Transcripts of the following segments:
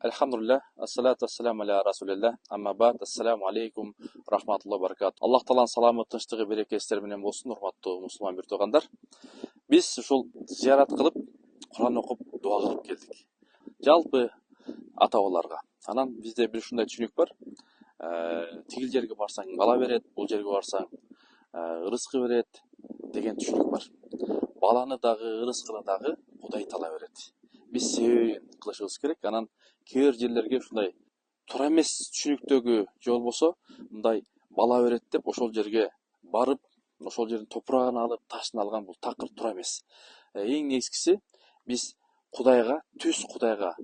Elhamdülillah, assalatu wassalamu ala rasulillah, amma ba'd, assalamu alaikum, rahmatullah barakatuh. Allah talan salamы, тынчтыгы, берекесіздер менен болсын, урматтуу мусулман бир туугандар. Биз ушул зиярат кылып, Кур'ан окуп, дуа кылып келдик. Жалпы ата-бабаларга. Анан бизде бир ушундай түшүнүк бар. Тигил жерге барсаң бала берет, бул жерге барсаң ырыскы берет деген түшүнүк бар. Баланы дагы, ырыскыны дагы Кудай таала берет. Биз себебин кылышыбыз керек. Анан кээ бир жерлерге ушундай туура эмес түшүнүктөгү же болбосо мындай бала берет деп ошол жерге барып, ошол жердин топурагын алып, ташын алган бул такыр туура эмес. Эң негизгиси биз Кудайга, түз Кудайга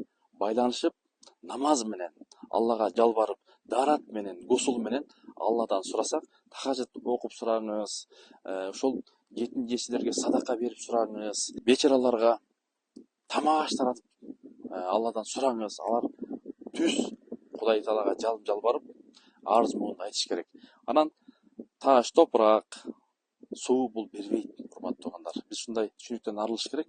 байланышып, намаз менен, Аллага жалбарып, дарат менен, гусул менен Алладан сурасак, тахажат окуп сураңыз, ошол жетим жесирлерге садака берип сураңыз, бечараларга тамак аш таратып Алладан сураңыз. Алар түз Кудай таалага жалбарып, арыз муңун айтыш керек. Анан таш, топурак, суу бул бербейт, урматтуу туугандар. Биз ушундай түшүнүктөн арылыш керек.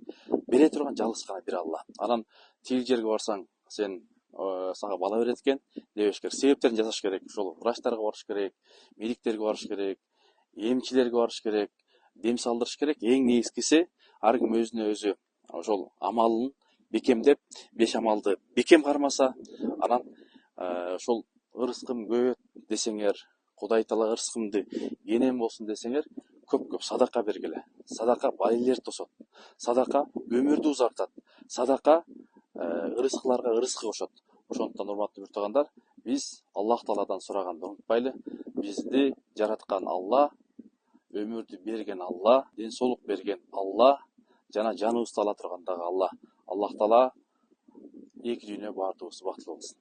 Бере турган жалгыз гана бир Алла. Анан тигил жерге барсаң, сен сага бала берет экен дебеш керек. Себептерин жасаш керек. Ошол врачтарга барыш керек, медиктерге барыш керек, эмчилерге барыш керек, дем салдырыш керек. Эң негизгиси ар ким өзүнө өзү ошол амалын бекемдеп, 5 амалды бекем кармаса, анан ошол ырыскым көп десеңер, Кудай таала ырыскымды кенен болсун десеңер, көп садака бергиле. Садака балелерди тосот. Садака өмүрдү узартат. Садака ырыскыларга ырыскы кошот. Ошондуктан урматтуу бир туугандар, биз Аллах Тааладан сураганды унутпайлы. Бизди жараткан Алла, өмүрдү берген Алла, ден соолук берген Алла, жана жаныбызды ала турган дагы Алла. Аллах Таала эки дүйнө баардыгыбызды бактылуу кылсын.